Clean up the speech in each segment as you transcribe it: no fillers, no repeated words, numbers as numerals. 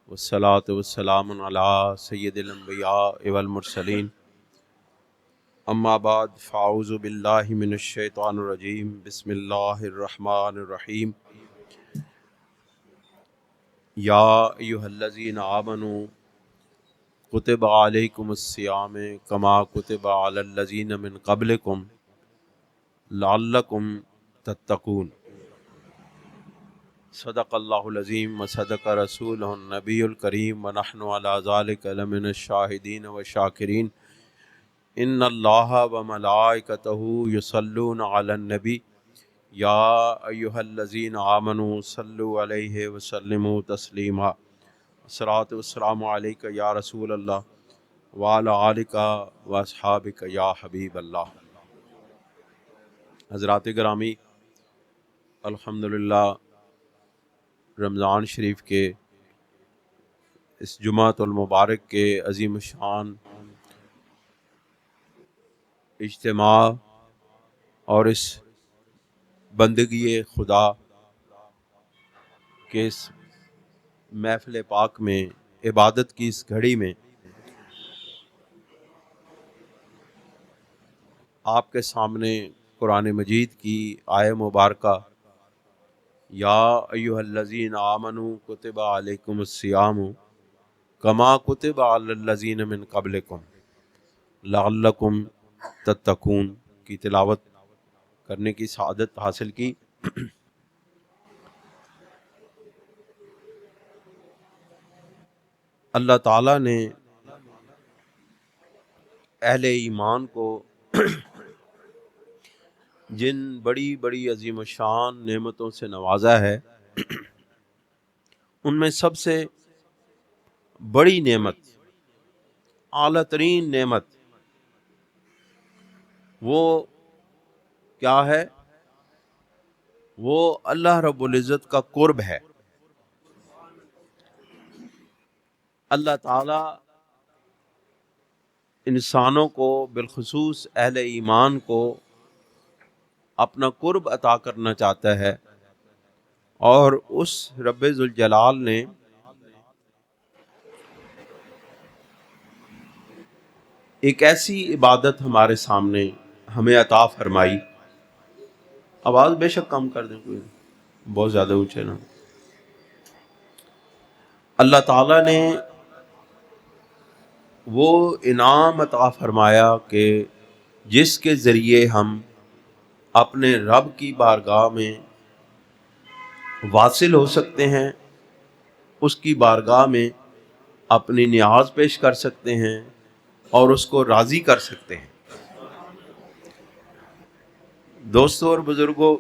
والصلاة والسلام على سید الانبیاء والمرسلین اما بعد فاعوذ باللہ من الشیطان الرجیم بسم اللہ الرحمن الرحیم یا ایہا الذین آمنوا کتب علیکم الصیام کما کتب علی الذین من قبلکم لعلکم تتقون صدق اللہ العظیم وصدق رسولہ النبی الکریم ونحن علی ذلک لمن الشاہدین والشاکرین ان اللہ وملائکتہ یصلون علی النبی یا ایہا الذین آمنوا صلوا علیہ وسلموا تسلیما الصلاۃ والسلام علیک یا رسول اللہ وعلی آلک واصحابک یا حبیب اللہ۔ حضرات گرامی، الحمدللہ رمضان شریف کے اس جمعۃ المبارک کے عظیم الشان اجتماع اور اس بندگی خدا کے اس محفل پاک میں، عبادت کی اس گھڑی میں آپ کے سامنے قرآن مجید کی آیہ مبارکہ یا ایہا الذین آمنوا کتب علیکم الصیام کما کتب علی الذین من قبلکم لعلکم تتقون کی تلاوت کرنے کی سعادت حاصل کی۔ اللہ تعالیٰ نے اہل ایمان کو جن بڑی بڑی عظیم الشان نعمتوں سے نوازا ہے، ان میں سب سے بڑی نعمت، اعلیٰ ترین نعمت وہ کیا ہے؟ وہ اللہ رب العزت کا قرب ہے۔ اللہ تعالیٰ انسانوں کو، بالخصوص اہل ایمان کو اپنا قرب عطا کرنا چاہتا ہے، اور اس رب ذوالجلال نے ایک ایسی عبادت ہمارے سامنے ہمیں عطا فرمائی۔ آواز بے شک کم کر دیں، کوئی بہت زیادہ اونچے نہ۔ اللہ تعالیٰ نے وہ انعام عطا فرمایا کہ جس کے ذریعے ہم اپنے رب کی بارگاہ میں واصل ہو سکتے ہیں، اس کی بارگاہ میں اپنی نیاز پیش کر سکتے ہیں اور اس کو راضی کر سکتے ہیں۔ دوستو اور بزرگوں،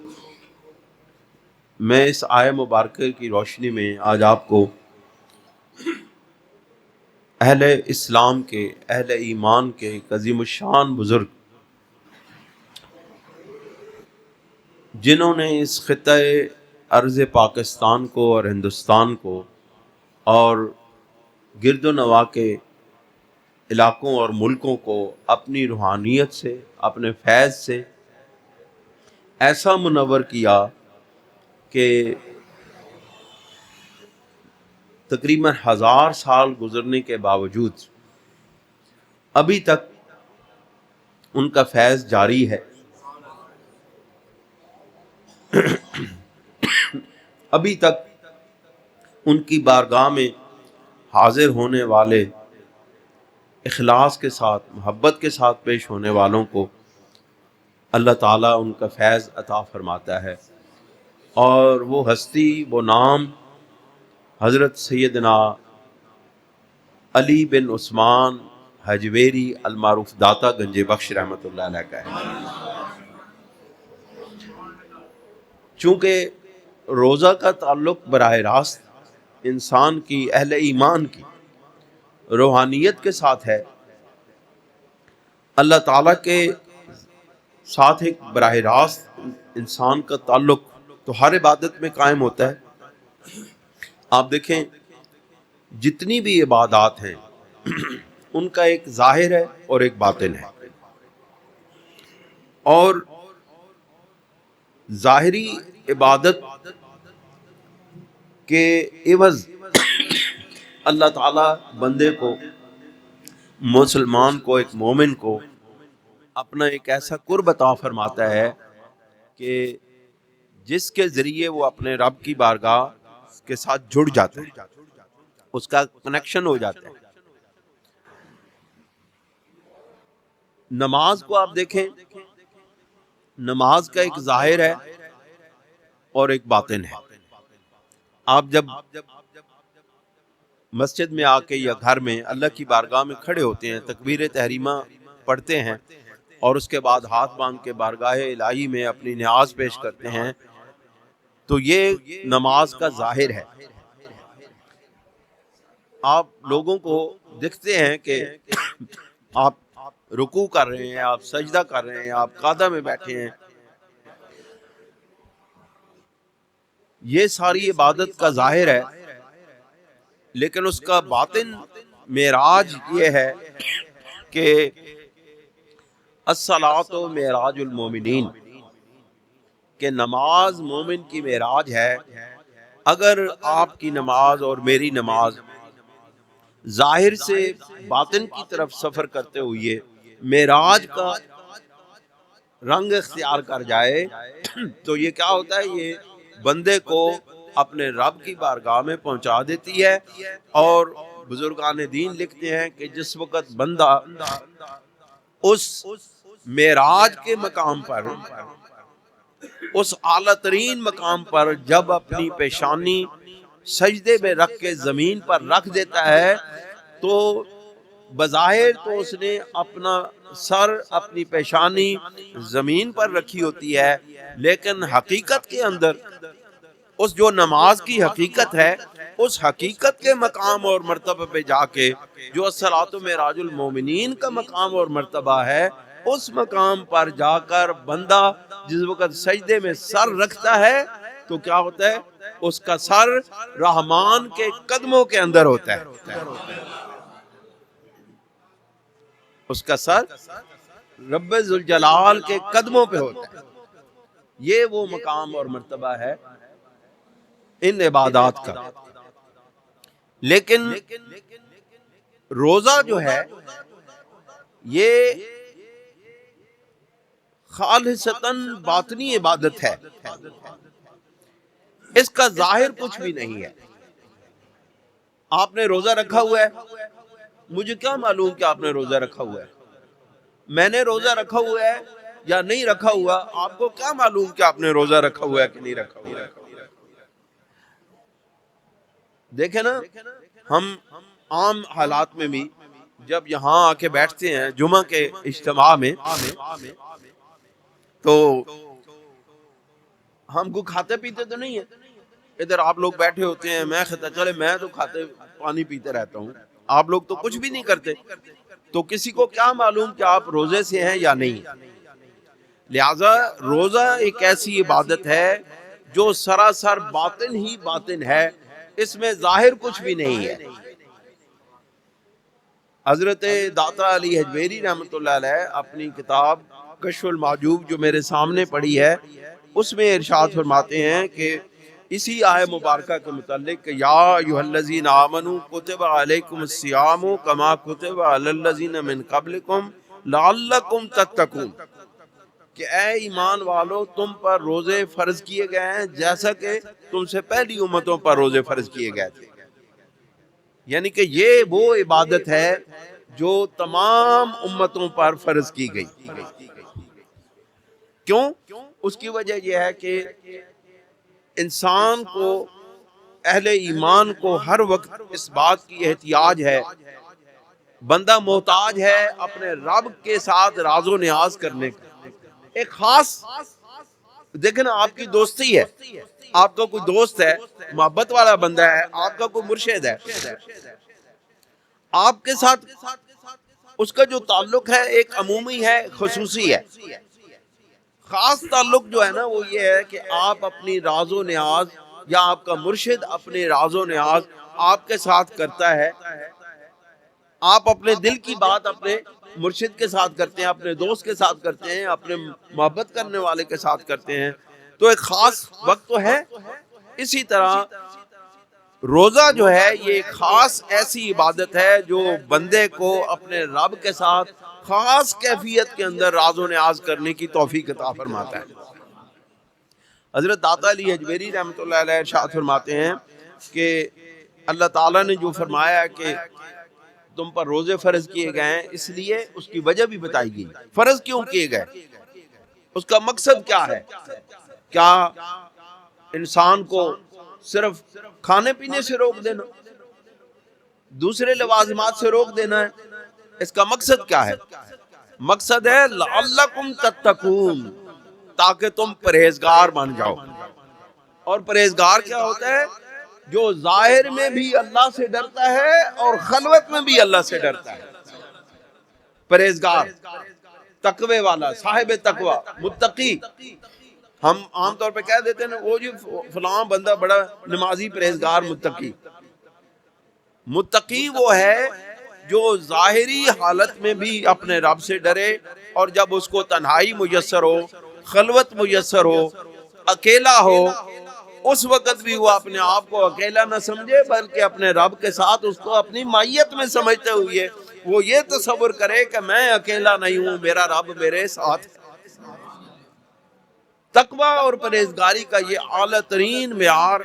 میں اس آیہ مبارکہ کی روشنی میں آج آپ کو اہل اسلام کے، اہل ایمان کے ایک عظیم الشان بزرگ، جنہوں نے اس خطۂ ارض پاکستان کو اور ہندوستان کو اور گرد و نواح کے علاقوں اور ملکوں کو اپنی روحانیت سے، اپنے فیض سے ایسا منور کیا کہ تقریباً 1000 سال گزرنے کے باوجود ابھی تک ان کا فیض جاری ہے۔ ابھی تک ان کی بارگاہ میں حاضر ہونے والے، اخلاص کے ساتھ، محبت کے ساتھ پیش ہونے والوں کو اللہ تعالیٰ ان کا فیض عطا فرماتا ہے۔ اور وہ ہستی، وہ نام حضرت سیدنا علی بن عثمان حجویری المعروف داتا گنج بخش رحمۃ اللہ علیہ کا ہے۔ چونکہ روزہ کا تعلق براہ راست انسان کی، اہل ایمان کی روحانیت کے ساتھ ہے، اللہ تعالیٰ کے ساتھ ایک براہ راست انسان کا تعلق تو ہر عبادت میں قائم ہوتا ہے۔ آپ دیکھیں جتنی بھی عبادات ہیں ان کا ایک ظاہر ہے اور ایک باطن ہے، اور ظاہری عبادت کے عوض اللہ تعالیٰ بندے کو، مسلمان کو، ایک مومن کو اپنا ایک ایسا قرب عطا فرماتا ہے کہ جس کے ذریعے وہ اپنے رب کی بارگاہ کے ساتھ جڑ جاتا ہے، اس کا کنیکشن ہو جاتا ہے۔ نماز کو آپ دیکھیں، نماز کا ایک ظاہر ہے اور ایک باطن ہے۔ آپ جب مسجد میں آ کے یا گھر میں اللہ کی بارگاہ میں کھڑے ہوتے ہیں، تکبیر تحریمہ پڑھتے ہیں اور اس کے بعد ہاتھ باندھ کے بارگاہ الہی میں اپنی نیاز پیش کرتے ہیں، تو یہ نماز کا ظاہر ہے۔ آپ لوگوں کو دیکھتے ہیں کہ آپ رکوع کر رہے ہیں، آپ سجدہ کر رہے ہیں، آپ قعدہ میں بیٹھے ہیں، یہ ساری عبادت کا ظاہر ہے، لیکن اس کا باطن معراج یہ ہے کہ الصلاۃ معراج المومنین، کہ نماز مومن کی معراج ہے۔ اگر آپ کی نماز اور میری نماز ظاہر سے باطن کی طرف سفر کرتے ہوئے معراج کا رنگ اختیار کر جائے تو یہ کیا ہوتا ہے؟ یہ بندے کو اپنے رب کی بارگاہ میں پہنچا دیتی ہے۔ اور بزرگان دین لکھتے ہیں کہ جس وقت بندہ اس معراج کے مقام پر، اس اعلیٰ ترین مقام پر جب اپنی پیشانی سجدے میں رکھ کے زمین پر رکھ دیتا ہے تو بظاہر تو اس نے اپنا سر، اپنی پیشانی زمین پر رکھی ہوتی ہے، لیکن حقیقت کے اندر اس جو نماز کی حقیقت ہے، اس حقیقت کے مقام اور مرتبہ پہ جا کے جو الصلاۃ معراج المومنین کا مقام اور مرتبہ ہے، اس مقام پر جا کر بندہ جس وقت سجدے میں سر رکھتا ہے تو کیا ہوتا ہے؟ اس کا سر رحمان کے قدموں کے اندر ہوتا ہے، اس کا سر رب ذوالجلال کے قدموں پہ ہوتا ہے۔ یہ وہ مقام اور مرتبہ ہے ان عبادات کا۔ لیکن روزہ جو ہے یہ خالصتاً باطنی عبادت ہے، اس کا ظاہر کچھ بھی نہیں ہے۔ آپ نے روزہ رکھا ہوا ہے، مجھے کیا معلوم کہ آپ نے روزہ رکھا ہوا ہے؟ میں نے روزہ رکھا ہوا ہے یا نہیں رکھا ہوا، آپ کو کیا معلوم کہ آپ نے روزہ رکھا ہوا ہے کہ نہیں رکھا ہوا ہے؟ دیکھیں نا، ہم عام حالات میں بھی جب یہاں آ کے بیٹھتے ہیں جمعہ کے اجتماع میں تو ہم کو کھاتے پیتے تو نہیں ہیں۔ ادھر آپ لوگ بیٹھے ہوتے ہیں، میں کہتا چلے میں تو کھاتے پانی پیتے رہتا ہوں، آپ لوگ تو کچھ بھی نہیں کرتے، تو کسی کو کیا معلوم کہ آپ روزے سے ہیں یا نہیں۔ لہذا روزہ ایک ایسی عبادت ہے جو سراسر باطن ہی باطن ہے، اس میں ظاہر کچھ بھی نہیں ہے۔ حضرت داتا علی حجویری رحمۃ اللہ علیہ اپنی کتاب کشف المحجوب جو میرے سامنے پڑھی ہے، اس میں ارشاد فرماتے ہیں کہ اسی آیہ مبارکہ کے متعلق کہ یا ایھا الذین آمنوا کتب علیکم الصیام کما کتب علی الذین من قبلکم لعلکم تتقون، کہ اے ایمان والو تم پر روزے فرض کیے گئے ہیں جیسا کہ تم سے پہلی امتوں پر روزے فرض کیے گئے تھے۔ یعنی کہ یہ وہ عبادت ہے جو تمام امتوں پر فرض کی گئی۔ کیوں؟ اس کی وجہ یہ ہے کہ انسان کو، اہل ایمان کو ہر وقت اس بات کی احتیاج ہے، بندہ محتاج ہے اپنے رب کے ساتھ راز و نیاز کرنے کا۔ ایک خاص، دیکھیں نا، آپ کی دوستی ہے، آپ کا کوئی دوست ہے، محبت والا بندہ ہے، آپ کا کوئی مرشد ہے، آپ کے ساتھ اس کا جو تعلق ہے ایک عمومی ہے، خصوصی ہے۔ خاص تعلق جو ہے نا وہ یہ ہے کہ آپ اپنی راز و نیاز، یا آپ کا مرشد اپنی راز و نیاز آپ کے ساتھ کرتا ہے، آپ اپنے دل کی بات اپنے مرشد کے ساتھ کرتے ہیں، اپنے دوست کے ساتھ کرتے ہیں، اپنے محبت کرنے والے کے ساتھ کرتے ہیں، تو ایک خاص وقت تو ہے۔ اسی طرح روزہ جو ہے یہ خاص ایسی عبادت ہے جو بندے کو اپنے رب کے ساتھ خاص کیفیت کے اندر راز و نیاز کرنے کی توفیق عطا فرماتا ہے۔ حضرت داتا علی حجویری رحمۃ اللہ علیہ ارشاد فرماتے ہیں کہ اللہ تعالیٰ نے جو فرمایا ہے کہ تم پر روزے فرض کیے گئے ہیں، اس لیے اس کی وجہ بھی بتائی گئی۔ فرض کیوں کیے گئے، اس کا مقصد کیا ہے؟ کیا انسان کو صرف کھانے پینے سے روک دینا، دوسرے لوازمات سے روک دینا ہے؟ اس کا مقصد کیا ہے؟ مقصد ہے لعلکم تتقون، تاکہ تم پرہیزگار بن جاؤ۔ اور پرہیزگار کیا ہوتا ہے؟ جو ظاہر میں بھی اللہ سے ڈرتا ہے اور خلوت میں بھی اللہ سے ڈرتا ہے۔ پرہیزگار، تقوی والا، صاحب تقوی، متقی۔ ہم عام طور پہ کہہ دیتے ہیں وہ جی فلاں بندہ بڑا نمازی، پرہیزگار، متقی۔ متقی وہ ہے جو ظاہری حالت میں بھی اپنے رب سے ڈرے، اور جب اس کو تنہائی میسر ہو، خلوت میسر ہو، اکیلا ہو، اس وقت بھی وہ اپنے آپ کو اکیلا نہ سمجھے بلکہ اپنے رب کے ساتھ اس کو اپنی مائیت میں سمجھتے ہوئے وہ یہ تصور کرے کہ میں اکیلا نہیں ہوں، میرا رب میرے ساتھ ہے۔ تقوی اور پرہیزگاری کا یہ اعلیٰ ترین معیار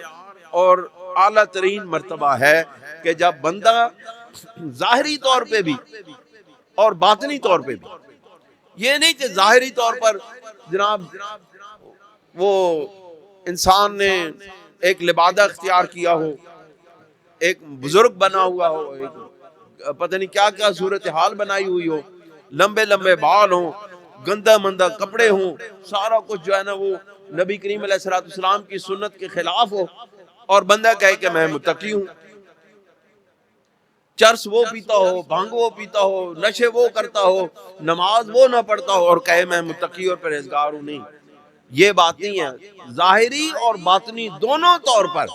اور اعلیٰ ترین مرتبہ ہے کہ جب بندہ ظاہری طور پہ بھی اور باطنی طور پہ بھی، یہ نہیں کہ ظاہری طور پر جناب وہ انسان نے ایک لبادہ اختیار کیا ہو، ایک بزرگ بنا ہوا ہو، ایک پتہ نہیں کیا کیا صورتحال بنائی ہوئی ہو، لمبے لمبے بال ہوں، گندہ مندہ کپڑے ہوں، سارا کچھ جو ہے نا وہ نبی کریم علیہ السلام کی سنت کے خلاف ہو، اور بندہ کہے کہ میں متقی ہوں۔ چرس وہ پیتا ہو، بھنگ وہ پیتا ہو، نشے وہ کرتا ہو، نماز وہ نہ پڑھتا ہو، اور کہے میں متقی اور پرہیزگار ہوں۔ نہیں، یہ بات نہیں ہے۔ ظاہری اور باطنی دونوں طور پر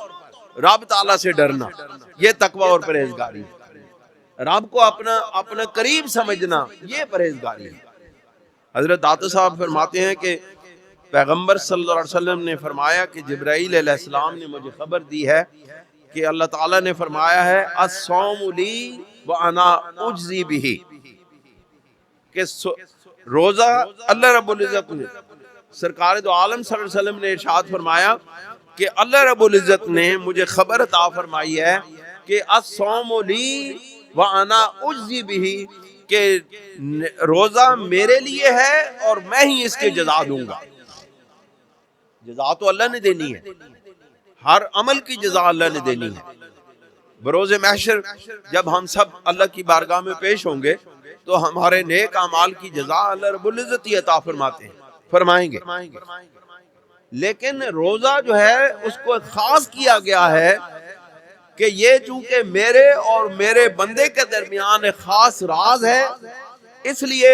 رب تعالیٰ سے ڈرنا، یہ تقوی اور پرہیزگاری ہے۔ رب کو اپنا قریب سمجھنا، یہ پرہیزگاری ہے۔ حضرت داتا صاحب فرماتے ہیں کہ پیغمبر صلی اللہ علیہ وسلم نے فرمایا کہ جبرائیل علیہ السلام نے مجھے خبر دی ہے کہ اللہ تعالیٰ نے فرمایا ہے الصوم لی وانا اجزی بہ، کہ روزہ اللہ رب العزت نے، سرکار دو عالم صلی اللہ علیہ وسلم نے ارشاد فرمایا کہ اللہ رب العزت نے مجھے خبر عطا فرمائی ہے کہ الصوم لی وانا اجزی بہ، کہ روزہ میرے لیے ہے اور میں ہی اس کے جزا دوں گا۔ جزا تو اللہ نے دینی ہے، ہر عمل کی جزا اللہ نے دینی ہے۔ بروز محشر جب ہم سب اللہ کی بارگاہ میں پیش ہوں گے تو ہمارے نیک اعمال کی جزا اللہ رب العزت ہی عطا فرمائیں گے۔ لیکن روزہ جو ہے اس کو خاص کیا گیا ہے کہ یہ چونکہ میرے اور میرے بندے کے درمیان ایک خاص راز ہے، اس لیے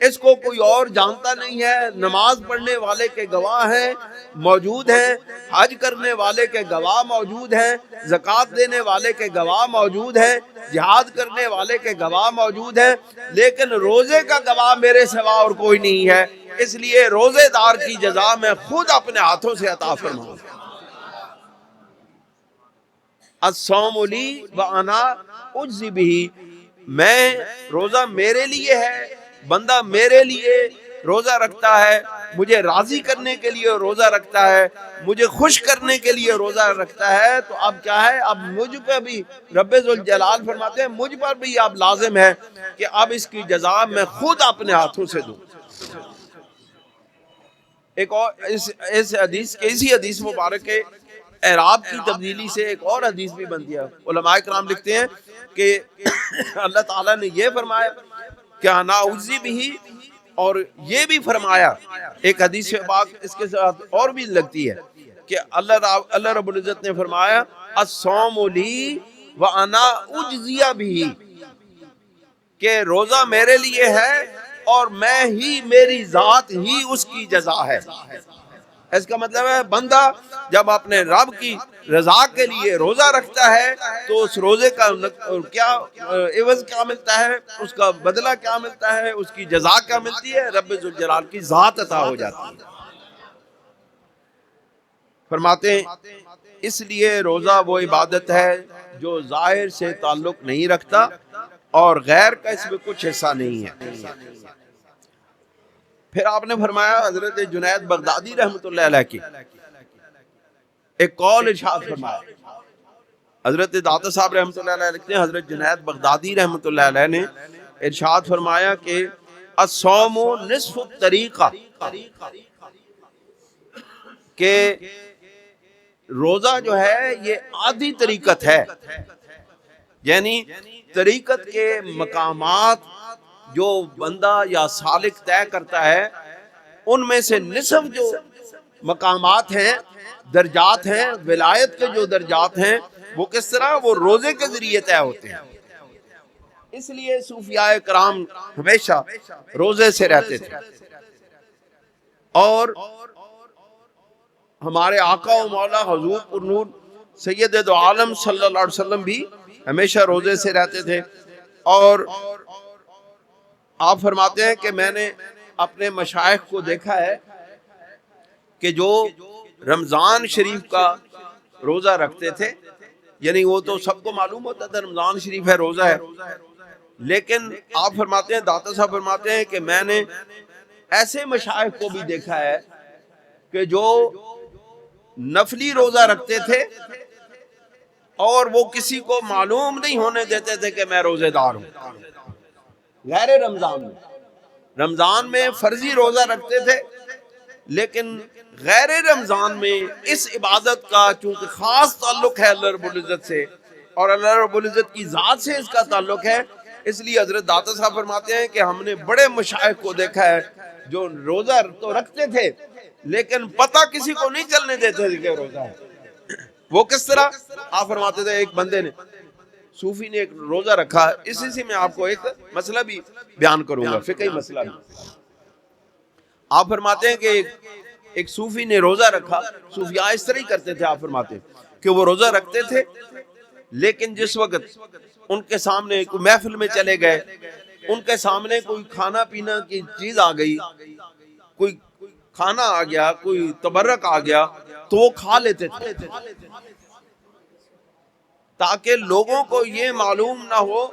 اس کو کوئی اور جانتا نہیں ہے۔ نماز پڑھنے والے کے گواہ ہیں، موجود ہیں، حج کرنے والے کے گواہ موجود ہیں، زکوٰۃ دینے والے کے گواہ موجود ہیں، جہاد کرنے والے کے گواہ موجود ہیں، لیکن روزے کا گواہ میرے سوا اور کوئی نہیں ہے۔ اس لیے روزے دار کی جزا میں خود اپنے ہاتھوں سے عطا فرماؤں۔ الصوم لی وانا اجزی بہ، میں روزہ میرے لیے ہے، بندہ میرے لیے روزہ رکھتا ہے، مجھے راضی کرنے کے لیے روزہ رکھتا ہے، مجھے خوش کرنے کے لیے روزہ رکھتا ہے، تو اب کیا ہے، اب مجھ پہ بھی رب ذوالجلال فرماتے ہیں مجھ پر بھی اب لازم ہے کہ اب اس کی جزا میں خود اپنے ہاتھوں سے دوں۔ ایک اور اس حدیث کے اسی حدیث مبارک کے اعراب کی تبدیلی سے ایک اور حدیث بھی بنتی ہے۔ علماء کرام لکھتے ہیں کہ اللہ تعالیٰ نے یہ فرمایا کہ انا اجزی بہ، اور یہ بھی فرمایا ایک حدیث پاک اس کے ساتھ اور بھی لگتی ہے کہ اللہ رب العزت نے فرمایا الصوم لی وانا اجزی بہ، کہ روزہ میرے لیے ہے اور میں ہی، میری ذات ہی اس کی جزا ہے۔ اس کا مطلب ہے بندہ جب اپنے رب کی رضا کے لیے روزہ رکھتا ہے تو اس روزے کا کیا عوض کیا ملتا ہے، اس کا بدلہ کیا ملتا ہے، اس کی جزا کیا ملتی ہے، رب ذوالجلال کی ذات عطا ہو جاتی ہے۔ فرماتے ہیں اس لیے روزہ وہ عبادت ہے جو ظاہر سے تعلق نہیں رکھتا اور غیر کا اس میں کچھ حصہ نہیں ہے۔ پھر آپ نے فرمایا حضرت جنید بغدادی رحمۃ اللہ علیہ کی ایک قول ارشاد فرمایا، حضرت داتا صاحب رحمۃ اللہ علیہ لکھتے ہیں حضرت جنید بغدادی رحمۃ اللہ علیہ نے ارشاد فرمایا کہ الصوم نصف الطریقہ، کہ روزہ جو ہے یہ آدھی طریقت ہے، یعنی طریقت کے مقامات جو بندہ یا سالک طے کرتا ہے ان میں سے نصف جو مقامات ہیں، درجات ہیں، ولایت کے جو درجات ہیں، وہ کس طرح؟ وہ روزے کے ذریعے طے ہوتے ہیں۔ اس لیے صوفیاء کرام ہمیشہ روزے سے رہتے تھے، اور ہمارے آقا و مولا حضور پر نور سید دو عالم صلی اللہ علیہ وسلم بھی ہمیشہ روزے سے رہتے تھے۔ اور آپ فرماتے ہیں کہ میں نے اپنے مشائخ کو دیکھا ہے کہ جو رمضان شریف کا روزہ رکھتے تھے، یعنی وہ تو سب کو معلوم ہوتا تھا رمضان شریف ہے، روزہ ہے، لیکن آپ فرماتے ہیں، داتا صاحب فرماتے ہیں کہ میں نے ایسے مشائخ کو بھی دیکھا ہے کہ جو نفلی روزہ رکھتے تھے اور وہ کسی کو معلوم نہیں ہونے دیتے تھے کہ میں روزے دار ہوں، غیر رمضان میں فرضی روزہ رکھتے تھے، لیکن غیر رمضان میں اس عبادت کا چونکہ خاص تعلق ہے اللہ رب العزت سے اور اللہ رب العزت کی ذات سے اس کا تعلق ہے، اس لیے حضرت داتا صاحب فرماتے ہیں کہ ہم نے بڑے مشائخ کو دیکھا ہے جو روزہ تو رکھتے تھے لیکن پتہ کسی کو نہیں چلنے دیتے تھے کہ روزہ ہے۔ وہ کس طرح؟ آپ فرماتے تھے ایک بندے نے، صوفی نے ایک روزہ رکھا، اسی سے میں آپ کو ایک مسئلہ بھی بیان کروں گا، فقہی مسئلہ بھی۔ آپ فرماتے ہیں کہ ایک صوفی نے روزہ رکھا، صوفیاء اس طرح ہی کرتے تھے، آپ فرماتے ہیں کہ وہ روزہ رکھتے تھے لیکن جس وقت ان کے سامنے کوئی محفل میں چلے گئے، ان کے سامنے کوئی کھانا پینا کی چیز آ گئی، کوئی کھانا آ گیا، کوئی تبرک آ گیا تو وہ کھا لیتے تھے تاکہ لوگوں کو یہ معلوم نہ ہو،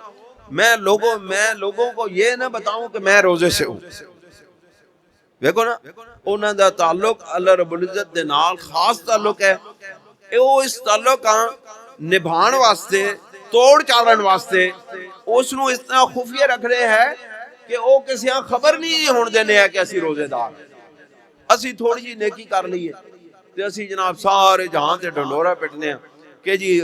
میں لوگوں کو یہ نہ بتاؤں کہ میں روزے سے ہوں۔ دیکھو نا، انہاں دا تعلق اللہ رب العزت دے نال خاص تعلق ہے، وہ اس تعلق کا نبھان واسطے، توڑ چاڑن واسطے اس نو اتنا خفیہ رکھ رہے ہیں کہ وہ کسی خبر نہیں ہون دینے ہے کہ اسی روزے دار، اسی تھوڑی جی نیکی کر لیے تے اسی جناب سارے جہاں تے ڈنڈورا پٹنے ہیں کہ جی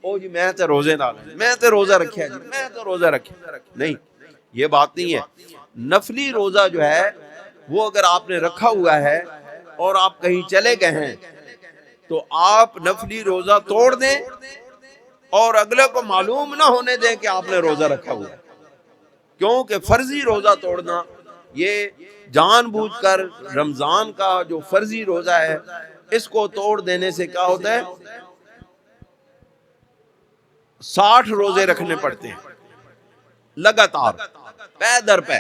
او جی میں تے روزے نال، میں تے روزہ رکھیا جی، میں تے روزہ رکھیا۔ نہیں، یہ بات نہیں ہے۔ نفلی روزہ جو ہے وہ اگر آپ نے رکھا ہوا ہے اور آپ کہیں چلے گئے ہیں تو آپ نفلی روزہ توڑ دیں اور اگلے کو معلوم نہ ہونے دیں کہ آپ نے روزہ رکھا ہوا ہے، کیونکہ فرضی روزہ توڑنا یہ جان بوجھ کر رمضان کا جو فرضی روزہ ہے اس کو توڑ دینے سے کیا ہوتا ہے؟ 60 روزے رکھنے پڑتے ہیں لگاتار، پے در پے۔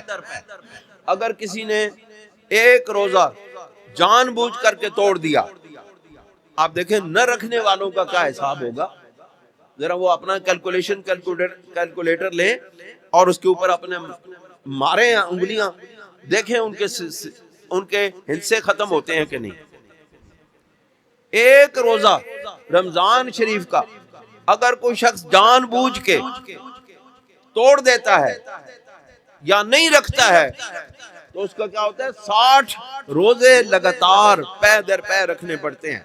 اگر کسی نے ایک روزہ جان بوجھ کر کے توڑ دیا، آپ دیکھیں نہ رکھنے والوں کا کیا حساب ہوگا، ذرا وہ اپنا کیلکولیٹر لیں اور اس کے اوپر اپنے مارے انگلیاں، دیکھیں ان کے حصے ختم ہوتے ہیں کہ نہیں۔ ایک روزہ رمضان شریف کا اگر کوئی شخص جان بوجھ کے توڑ دیتا ہے یا نہیں رکھتا ہے تو اس کا کیا ہوتا ہے؟ 60 روزے لگاتار پے در پے رکھنے پڑتے ہیں۔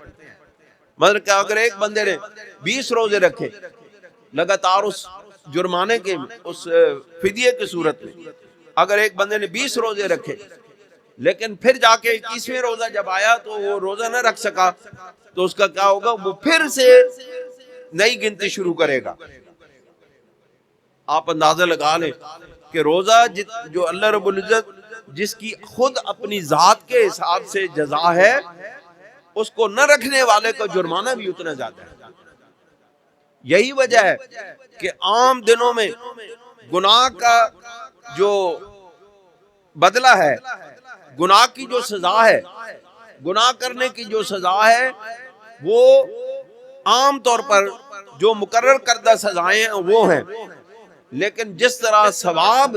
مطلب کہ اگر ایک بندے نے 20 روزے رکھے لگاتار اس جرمانے کے، اس فدیے کی صورت میں، اگر ایک بندے نے 20 روزے رکھے لیکن پھر جا کے 21ویں روزہ جب آیا تو وہ روزہ نہ رکھ سکا تو اس کا کیا ہوگا؟ وہ پھر سے نئی گنتی شروع کرے گا۔ آپ اندازہ لگا لیں کہ روزہ جو اللہ رب العزت جس کی خود اپنی ذات کے حساب سے جزا ہے، اس کو نہ رکھنے والے کا جرمانہ بھی اتنا زیادہ ہے۔ یہی وجہ ہے کہ عام دنوں میں گناہ کا جو بدلہ ہے، گناہ کی جو سزا ہے، گناہ کرنے کی جو سزا ہے وہ عام طور پر جو مقرر کردہ سزائیں ہیں وہ ہیں، لیکن جس طرح ثواب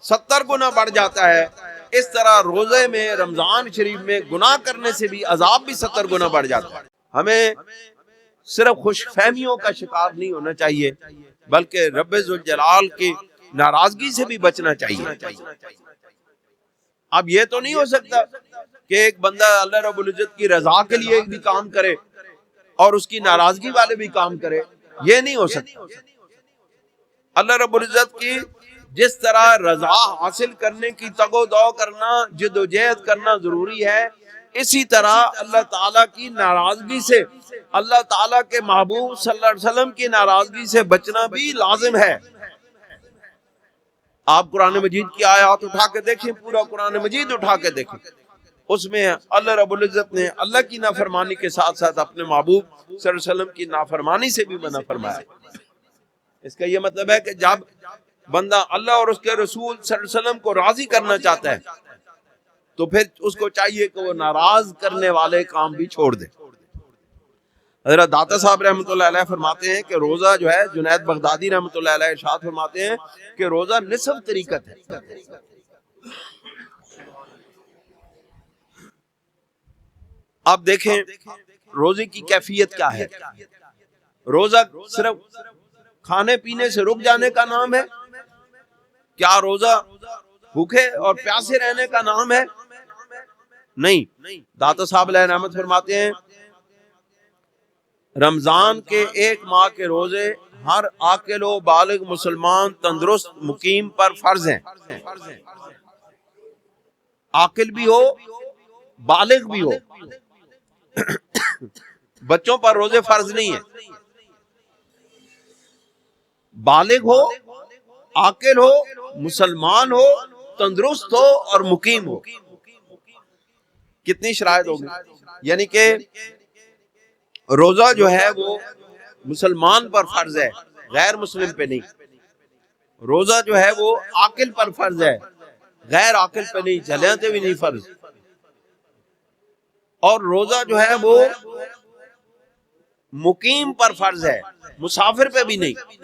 70 گنا بڑھ جاتا ہے، اس طرح روزے میں رمضان شریف میں گناہ کرنے سے بھی عذاب بھی 70 گنا بڑھ جاتا ہے۔ ہمیں صرف خوش فہمیوں کا شکار نہیں ہونا چاہیے، بلکہ رب ذوالجلال کی ناراضگی سے بھی بچنا چاہیے۔ اب یہ تو نہیں ہو سکتا کہ ایک بندہ اللہ رب العزت کی رضا کے لیے بھی کام کرے اور اس کی ناراضگی والے بھی کام کرے، یہ نہیں ہو سکتا۔ اللہ رب العزت کی جس طرح رضا حاصل کرنے کی تگ و دو کرنا، جد و جہد کرنا ضروری ہے، اسی طرح اللہ تعالیٰ کی ناراضگی سے، اللہ تعالیٰ کے محبوب صلی اللہ علیہ وسلم کی ناراضگی سے بچنا بھی لازم ہے۔ آپ قرآن مجید کی آیات اٹھا کے دیکھیں، پورا قرآن مجید اٹھا کے دیکھیں، اس میں اللہ رب العزت نے اللہ کی نافرمانی کے ساتھ ساتھ اپنے محبوب صلی اللہ علیہ وسلم کی نافرمانی سے بھی منع فرمایا۔ اس کا یہ مطلب ہے کہ جب بندہ اللہ اور اس کے رسول صلی اللہ علیہ وسلم کو راضی کرنا چاہتا ہے تو پھر اس کو چاہیے کہ وہ ناراض کرنے والے کام بھی چھوڑ دے۔ حضرت داتا صاحب رحمۃ اللہ علیہ فرماتے ہیں کہ روزہ جو ہے، جنید بغدادی رحمۃ اللہ علیہ ارشاد فرماتے ہیں کہ روزہ نصف طریقت ہے۔ اب دیکھیں روزے کی کیفیت کیا ہے۔ روزہ صرف کھانے پینے سے رک جانے کا نام ہے؟ کیا روزہ بھوکے اور پیاسے رہنے کا نام ہے؟ نہیں۔ داتا صاحب علیہ رحمت فرماتے ہیں رمضان کے ایک ماہ کے روزے ہر عاقل و بالغ مسلمان تندرست مقیم پر فرض ہیں۔ عاقل بھی ہو، بالغ بھی ہو، بچوں پر روزے فرض نہیں ہیں۔ بالغ ہو، عاقل ہو، مسلمان ہو، تندرست ہو اور مقیم ہو۔ کتنی شرائط ہوگی؟ یعنی کہ روزہ جو ہے وہ مسلمان پر فرض ہے، غیر مسلم پہ نہیں۔ روزہ جو ہے وہ عاقل پر فرض ہے، غیر عاقل پہ نہیں، جھلیاں تے بھی نہیں فرض۔ اور روزہ جو ہے وہ مقیم پر فرض ہے، مسافر پہ بھی نہیں۔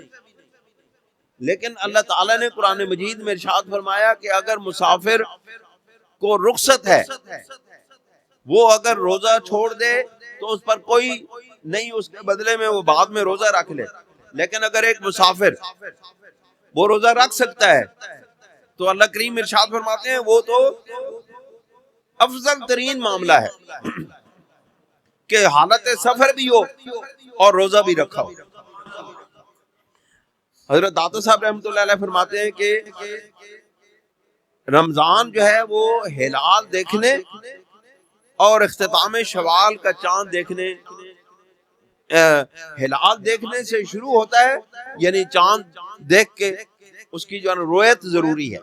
لیکن اللہ تعالیٰ نے قرآن مجید میں ارشاد فرمایا کہ اگر مسافر کو رخصت ہے، وہ اگر روزہ چھوڑ دے تو اس پر کوئی نہیں، اس کے بدلے میں وہ بعد میں روزہ رکھ لے۔ لیکن اگر ایک مسافر وہ روزہ رکھ سکتا ہے تو اللہ کریم ارشاد فرماتے ہیں وہ تو افضل ترین معاملہ ہے کہ حالت سفر بھی ہو اور روزہ بھی رکھا ہو۔ حضرت داتا صاحب رحمۃ اللہ علیہ فرماتے ہیں کہ رمضان جو ہے وہ ہلال دیکھنے اور اختتام شوال کا چاند دیکھنے، ہلال دیکھنے سے شروع ہوتا ہے، یعنی چاند دیکھ کے اس کی جو رویت ضروری ہے،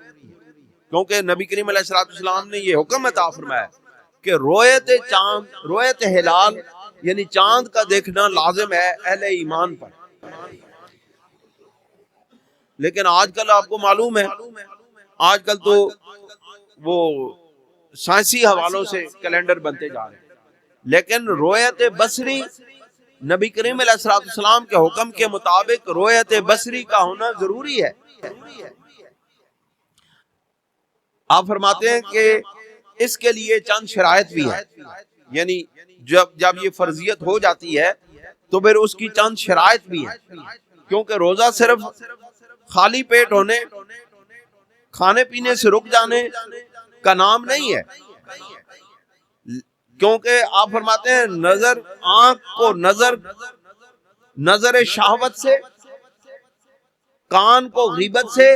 کیونکہ نبی کریم علیہ السلام نے یہ حکم عطا فرمایا کہ رویت چاند، رویت ہلال یعنی چاند کا دیکھنا لازم ہے اہل ایمان پر۔ لیکن آج کل آپ کو معلوم ہے، آج کل تو وہ سائنسی حوالوں سے کیلنڈر بنتے جا رہے ہیں، لیکن رویت بصری نبی کریم علیہ السلام کے حکم کے مطابق رویت بصری کا ہونا ضروری ہے۔ آپ فرماتے ہیں کہ اس کے لیے چند شرائط بھی ہیں، یعنی جب یہ فرضیت ہو جاتی ہے تو پھر اس کی چند شرائط بھی ہیں، کیونکہ روزہ صرف خالی پیٹ ہونے، کھانے پینے سے رک جانے کا نام نہیں ہے، کیونکہ آپ فرماتے ہیں نظر، آنکھ کو نظر شہوت سے، کان کو غیبت سے،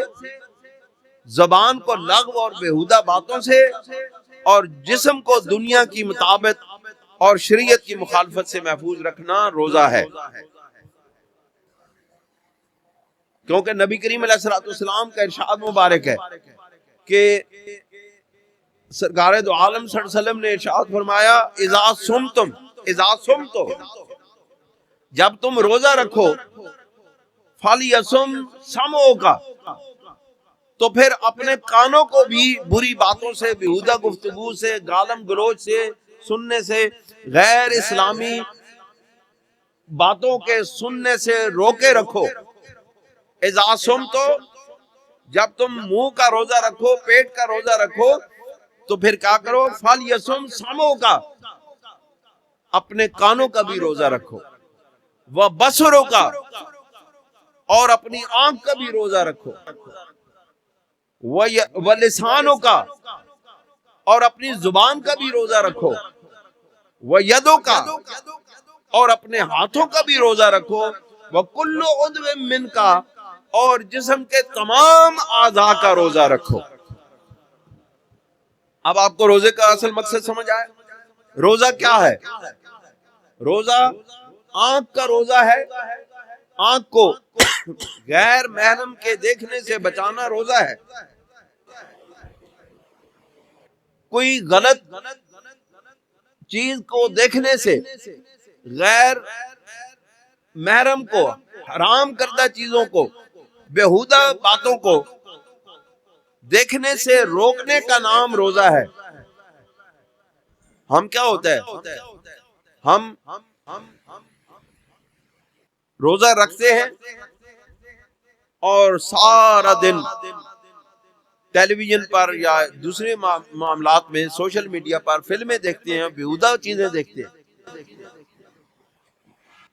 زبان کو لغو اور بیہودہ باتوں سے، اور جسم کو دنیا کی مطابق اور شریعت کی مخالفت سے محفوظ رکھنا روزہ ہے۔ کیونکہ نبی کریم علیہ السلام کا ارشاد مبارک ہے کہ سرکار دو عالم صلی اللہ علیہ وسلم نے ارشاد فرمایا اذا صمتم، جب تم روزہ رکھو، فَلْيَصُمْ سَمْعُكَ، تو پھر اپنے کانوں کو بھی بری باتوں سے، بیہودہ گفتگو سے، گالم گلوچ سے، سننے سے، غیر اسلامی باتوں کے سننے سے روکے رکھو. اذا سم جب تم منہ کا روزہ رکھو، پیٹ کا روزہ رکھو، تو پھر کیا کرو؟ فَلْيَصُمْ سَمْعُ کا، اپنے کانوں کا بھی روزہ رکھو، وَبَصَرُ کا، اور اپنی آنکھ کا بھی روزہ رکھو، وَلِسَانُ کا، اور اپنی زبان کا بھی روزہ رکھو، وَيَدُ کا، اور اپنے ہاتھوں کا بھی روزہ رکھو، وَكُلُّ عُضْوٍ مِّنْكَ، اور جسم کے تمام اعضاء کا روزہ رکھو. اب آپ کو روزے کا اصل مقصد سمجھ آیا؟ روزہ کیا ہے؟ روزہ آنکھ کا روزہ ہے. آنکھ کو غیر محرم کے دیکھنے سے بچانا روزہ ہے. کوئی غلط چیز کو دیکھنے سے، غیر محرم کو، حرام کردہ چیزوں کو، بیہودہ باتوں کو دیکھنے سے روکنے کا نام روزہ ہے. ہم کیا ہوتا ہے؟ ہم روزہ رکھتے ہیں اور سارا دن ٹیلی ویژن پر یا دوسرے معاملات میں، سوشل میڈیا پر فلمیں دیکھتے ہیں، بیہودہ چیزیں دیکھتے ہیں.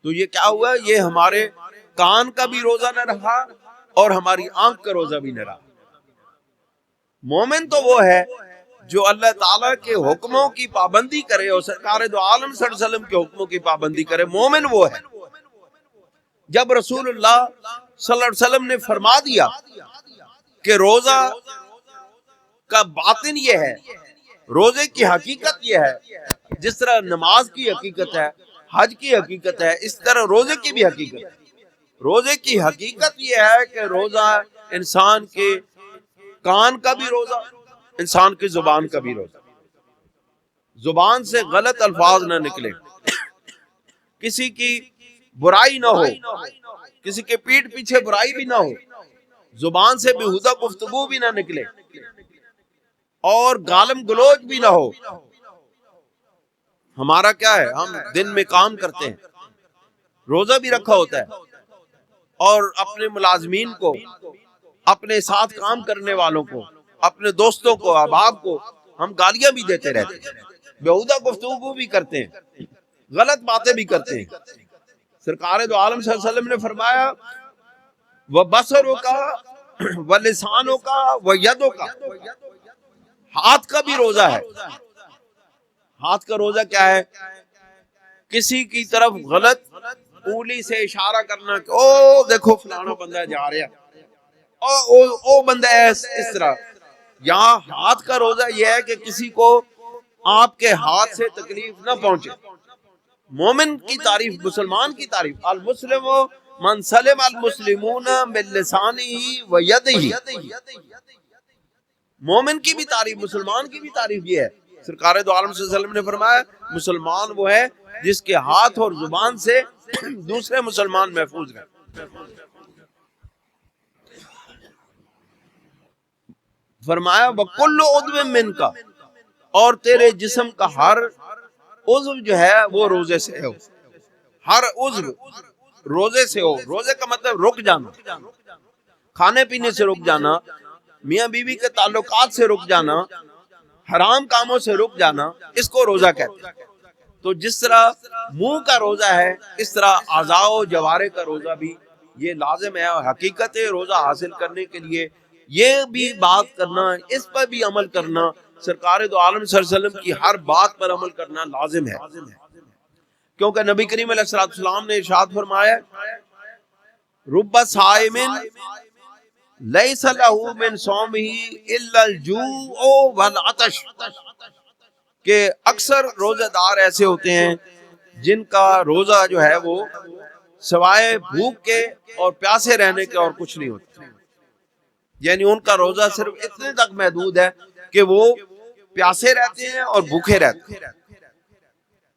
تو یہ کیا ہوا؟ یہ ہمارے کان کا بھی روزہ نہ رہا اور ہماری آنکھ کا روزہ بھی نہ رہا. مومن تو وہ ہے جو اللہ تعالیٰ کے حکموں کی پابندی کرے اور سرکار دو عالم صلی اللہ علیہ وسلم کے حکموں کی پابندی کرے. مومن وہ ہے. جب رسول اللہ صلی اللہ علیہ وسلم نے فرما دیا کہ روزہ کا باطن یہ ہے، روزے کی حقیقت یہ ہے، جس طرح نماز کی حقیقت ہے، حج کی حقیقت ہے، اس طرح روزے کی بھی حقیقت ہے. روزے کی حقیقت یہ ہے کہ روزہ انسان کے کان کا بھی روزہ، انسان کی زبان کا بھی روزہ. زبان سے غلط الفاظ نہ نکلے، کسی کی برائی نہ ہو، کسی کے پیٹھ پیچھے برائی بھی نہ ہو، زبان سے بیہودہ گفتگو بھی نہ نکلے، اور گالم گلوچ بھی نہ ہو. ہمارا کیا ہے؟ ہم دن میں کام کرتے ہیں، روزہ بھی رکھا ہوتا ہے، اور اپنے ملازمین کو، اپنے ساتھ کام کرنے والوں کو، اپنے دوستوں کو، احباب کو ہم گالیاں بھی دیتے رہتے ہیں، بیہودہ گفتگو بھی کرتے ہیں، غلط باتیں بھی کرتے ہیں. سرکار دو عالم صلی اللہ علیہ وسلم نے فرمایا وَبَصَرُ کا، وَلِسَانُ کا، وَيَدُ کا، ہاتھ کا بھی روزہ ہے. ہاتھ کا روزہ کیا ہے؟ کسی کی طرف غلط انگلی سے اشارہ کرنا کہ او دیکھو فلانا بندہ جا رہا ہے، او بندہ اس طرح. یہاں ہاتھ کا روزہ یہ ہے کہ کسی کو آپ کے ہاتھ سے تکلیف نہ پہنچے. مومن کی تعریف، مسلمان کی تعریف، المسلم من سلم المسلمون من لسانہ و یدہ. مومن کی بھی تعریف، مسلمان کی بھی تعریف یہ ہے. سرکار دو عالم صلی اللہ علیہ وسلم نے فرمایا مسلمان وہ ہے جس کے ہاتھ اور زبان سے دوسرے مسلمان محفوظ رہیں. فرمایا وَكُلُّ عُضْوٍ مِّنْكَ، اور تیرے جسم کا ہر عضو جو ہے وہ روزے سے ہو. ہر عضو روزے سے ہو. روزے کا مطلب رک جانا، کھانے پینے سے رک جانا، میاں بیوی کے تعلقات سے رک جانا، حرام کاموں سے رک جانا، اس کو روزہ کہتے ہیں. تو جس طرح منہ کا روزہ ہے، اس طرح اعضاء و جوارح کا روزہ بھی یہ لازم ہے. اور حقیقت روزہ حاصل کرنے کے لیے یہ بھی بات کرنا، اس پر بھی عمل کرنا، سرکار دو عالم صلی اللہ علیہ وسلم کی ہر بات پر عمل کرنا لازم ہے. کیونکہ نبی کریم علیہ السلام نے ارشاد فرمایا رب صائم لیس لہ من صومہ الا الجوع والعطش، کہ اکثر روزہ دار ایسے ہوتے ہیں جن کا روزہ جو ہے وہ سوائے بھوک کے اور پیاسے رہنے کے اور کچھ نہیں ہوتا. یعنی ان کا روزہ صرف اتنے تک محدود ہے کہ وہ پیاسے رہتے ہیں اور بھوکے رہتے ہیں.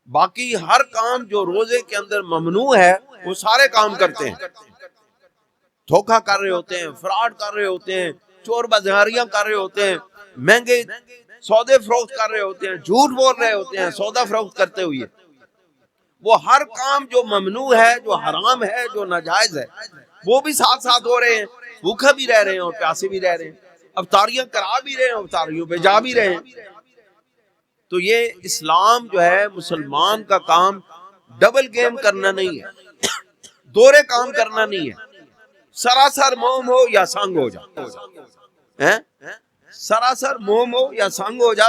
باقی ہر کام جو روزے کے اندر ممنوع ہے وہ سارے کام کرتے ہیں. دھوکہ کر رہے ہوتے ہیں، فراڈ کر رہے ہوتے ہیں، چور بازاریاں کر رہے ہوتے ہیں، مہنگے سودے فروخت کر رہے ہوتے ہیں، جھوٹ بول رہے ہوتے ہیں سودا فروخت کرتے ہوئے. وہ ہر کام جو ممنوع ہے، جو حرام ہے، جو ناجائز ہے، وہ بھی ساتھ ساتھ ہو رہے ہیں، بھوکا بھی رہ رہے ہیں اور پیاسے بھی رہ رہے ہیں، افطاریاں کرا بھی رہے ہیں، افطاریوں پہ جا بھی رہے ہیں۔ تو یہ اسلام جو ہے مسلمان کا کام ڈبل گیم کرنا نہیں ہے، دورے کام کرنا نہیں ہے، سراسر موم ہو یا سنگ ہو جا، سراسر موم ہو یا سنگ ہو جا،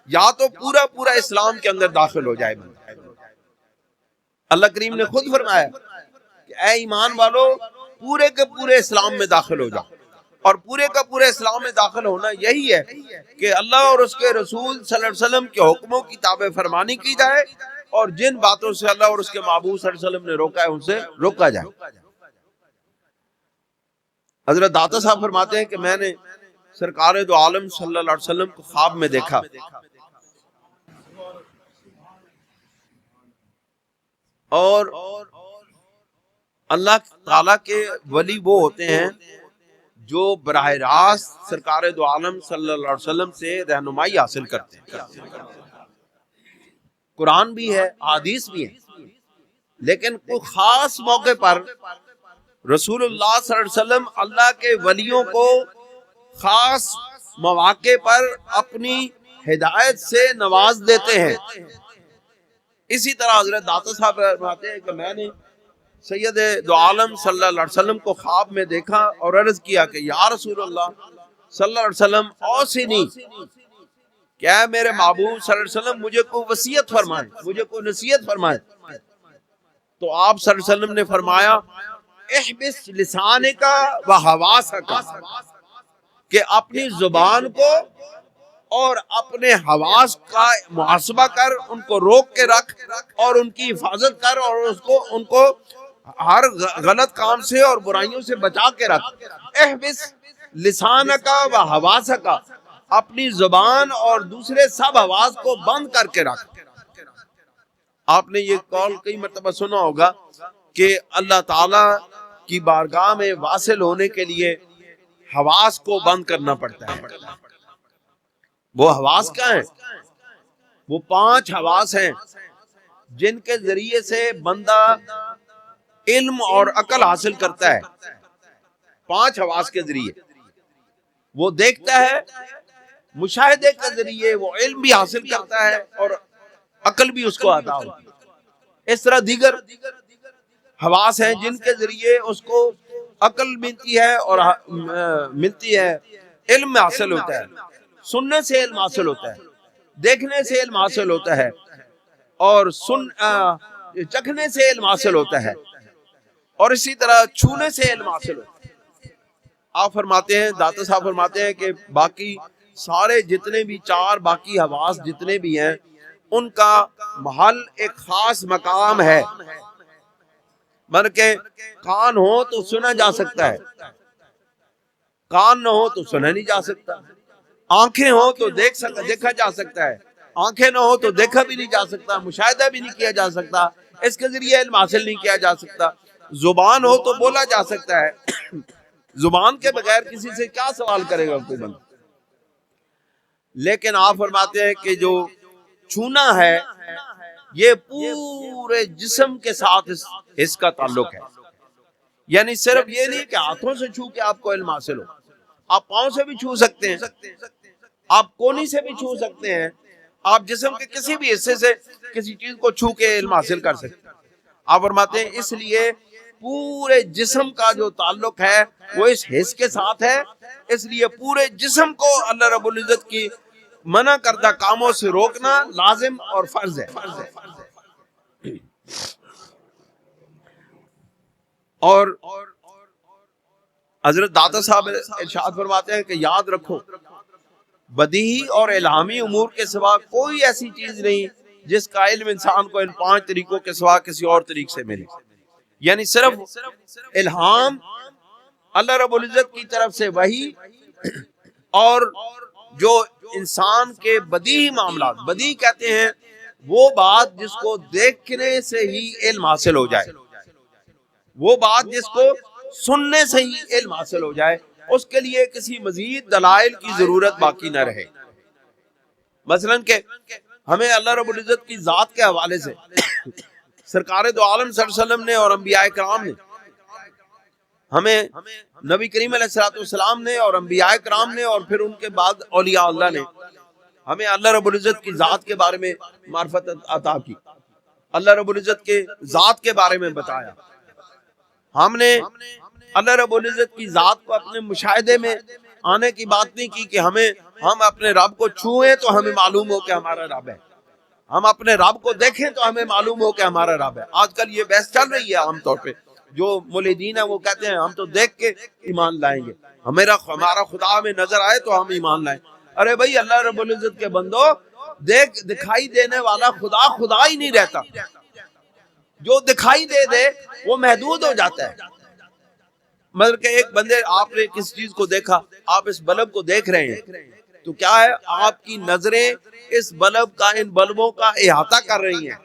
یا تو پورا پورا اسلام کے اندر داخل ہو جائے بندہ۔ اللہ کریم نے خود فرمایا کہ اے ایمان والو پورے کے پورے اسلام میں داخل ہو جاؤ، اور پورے کا پورے اسلام میں داخل ہونا یہی ہے کہ اللہ اور اس کے رسول صلی اللہ علیہ وسلم کے حکموں کی تابع فرمانی کی جائے، اور جن باتوں سے اللہ اور اس کے محبوب صلی اللہ علیہ وسلم نے روکا ہے ان سے روکا جائے۔ حضرت داتا صاحب فرماتے ہیں کہ میں نے سرکار دو عالم صلی اللہ علیہ وسلم کو خواب میں دیکھا، اور اللہ تعالیٰ کے ولی وہ ہوتے ہیں جو براہ راست سرکار دو عالم صلی اللہ علیہ وسلم سے رہنمائی حاصل کرتے ہیں۔ قرآن بھی ہے، حدیث بھی ہے، لیکن کوئی خاص موقع پر رسول اللہ صلی اللہ علیہ وسلم اللہ کے ولیوں کو خاص مواقع پر اپنی ہدایت سے نواز دیتے ہیں۔ اسی طرح حضرت داتا صاحب فرماتے ہیں کہ میں نے سید دو عالم صلی اللہ علیہ وسلم کو خواب میں دیکھا اور عرض کیا کہ یا رسول اللہ صلی اللہ علیہ وسلم اوصنی، کیا میرے محبوب صلی اللہ علیہ وسلم مجھے کوئی وصیت فرمائے، مجھے کوئی نصیحت فرمائے۔ تو آپ صلی اللہ علیہ وسلم نے فرمایا احبس لسانک و حواسک، کہ اپنی زبان کو اور اپنے حواس کا محاسبہ کر، ان کو روک کے رکھ اور ان کی حفاظت کر، اور ان کو ہر غلط کام سے اور برائیوں سے بچا کے رکھ۔ احبس لسانک و حواسک، اپنی زبان اور دوسرے سب حواس کو بند کر کے رکھ۔ آپ نے یہ قول کئی مرتبہ سنا ہوگا کہ اللہ تعالی کی بارگاہ میں واصل ہونے کے لیے حواس کو بند کرنا پڑتا ہے۔ وہ حواس کیا ہیں؟ وہ 5 حواس ہیں جن کے ذریعے سے بندہ علم اور عقل حاصل کرتا ہے۔ 5 حواس کے ذریعے وہ دیکھتا ہے، مشاہدے کے ذریعے وہ علم بھی حاصل کرتا ہے اور عقل بھی اس کو عطا ہوتی ہے۔ اس طرح دیگر حواس ہیں جن کے ذریعے اس کو عقل ملتی ہے اور ملتی ہے، علم حاصل ہوتا ہے، سننے سے علم حاصل ہوتا ہے، دیکھنے سے علم حاصل ہوتا ہے، اور چکھنے سے علم حاصل ہوتا ہے، اور اسی طرح چھونے سے علم حاصل ہوتا ہے۔ آپ فرماتے ہیں، داتا صاحب فرماتے ہیں کہ باقی سارے جتنے بھی 4 باقی حواس جتنے بھی ہیں ان کا محل ایک خاص مقام ہے، بلکہ کان ہو تو سنا جا سکتا ہے، کان نہ ہو تو سنا نہیں جا سکتا، آنکھیں ہو تو دیکھا جا سکتا ہے، آنکھیں نہ ہو تو دیکھا بھی نہیں جا سکتا، مشاہدہ بھی نہیں کیا جا سکتا، اس کے ذریعے علم حاصل نہیں کیا جا سکتا۔ زبان ہو تو بولا جا سکتا ہے، زبان کے بغیر کسی سے کیا سوال کرے گا کوئی بندہ؟ لیکن آپ فرماتے ہیں کہ جو چھونا ہے یہ پورے جسم کے ساتھ اس کا تعلق ہے، یعنی صرف یہ نہیں کہ ہاتھوں سے چھو کے آپ کو علم حاصل ہو، آپ پاؤں سے بھی چھو سکتے ہیں، آپ کونی سے بھی چھو سکتے ہیں، آپ جسم کے کسی بھی حصے سے کسی چیز کو چھو کے علم حاصل کر سکتے ہیں۔ آپ فرماتے ہیں اس لیے پورے جسم کا جو تعلق ہے وہ اس حص کے ساتھ ہے، اس لیے پورے جسم کو اللہ رب العزت کی منع کردہ کاموں سے روکنا لازم اور فرض ہے۔ اور حضرت داتا صاحب ارشاد فرماتے ہیں کہ یاد رکھو بدیہی اور الہامی امور کے سوا کوئی ایسی چیز نہیں جس کا علم انسان کو ان 5 طریقوں کے سوا کسی اور طریق سے ملے، یعنی صرف الہام اللہ رب العزت کی طرف سے وحی، اور جو انسان کے بدیہی معاملات، بدیہی کہتے ہیں وہ بات جس کو دیکھنے سے ہی علم حاصل ہو جائے، وہ بات جس کو سننے سے ہی علم حاصل ہو جائے، اس کے لیے کسی مزید دلائل کی ضرورت باقی نہ رہے۔ مثلا کہ ہمیں اللہ رب العزت کی ذات کے حوالے سے سرکار دو عالم صلی اللہ علیہ وسلم نے اور انبیاء کرام نے ہمیں، نبی کریم علیہ الصلوۃ والسلام نے اور انبیاء کرام نے اور پھر ان کے بعد اولیاء اللہ نے ہمیں اللہ رب العزت کی ذات کے بارے میں معرفت عطا کی، اللہ رب العزت کے ذات کے بارے میں بتایا۔ ہم نے اللہ رب العزت کی ذات کو اپنے مشاہدے میں آنے کی بات نہیں کی کہ ہم اپنے رب کو چھوئیں تو ہمیں معلوم ہو کہ ہمارا رب ہے، ہم اپنے رب کو دیکھیں تو ہمیں معلوم ہو کہ ہمارا رب ہے۔ آج کل یہ بحث چل رہی ہے عام طور پہ، جو ملحدین ہیں وہ کہتے ہیں ہم تو دیکھ کے ایمان لائیں گے، ہمارا خدا ہمیں نظر آئے تو ہم ایمان لائیں۔ ارے بھائی اللہ رب العزت کے بندو، دکھائی دینے والا خدا ہی نہیں رہتا، جو دکھائی دے وہ محدود ہو جاتا ہے۔ مطلب کہ ایک بندے، آپ نے کس چیز کو دیکھا، آپ اس بلب کو دیکھ رہے ہیں تو کیا ہے، آپ کی نظریں اس بلب کا، ان بلبوں کا احاطہ کر رہی ہیں،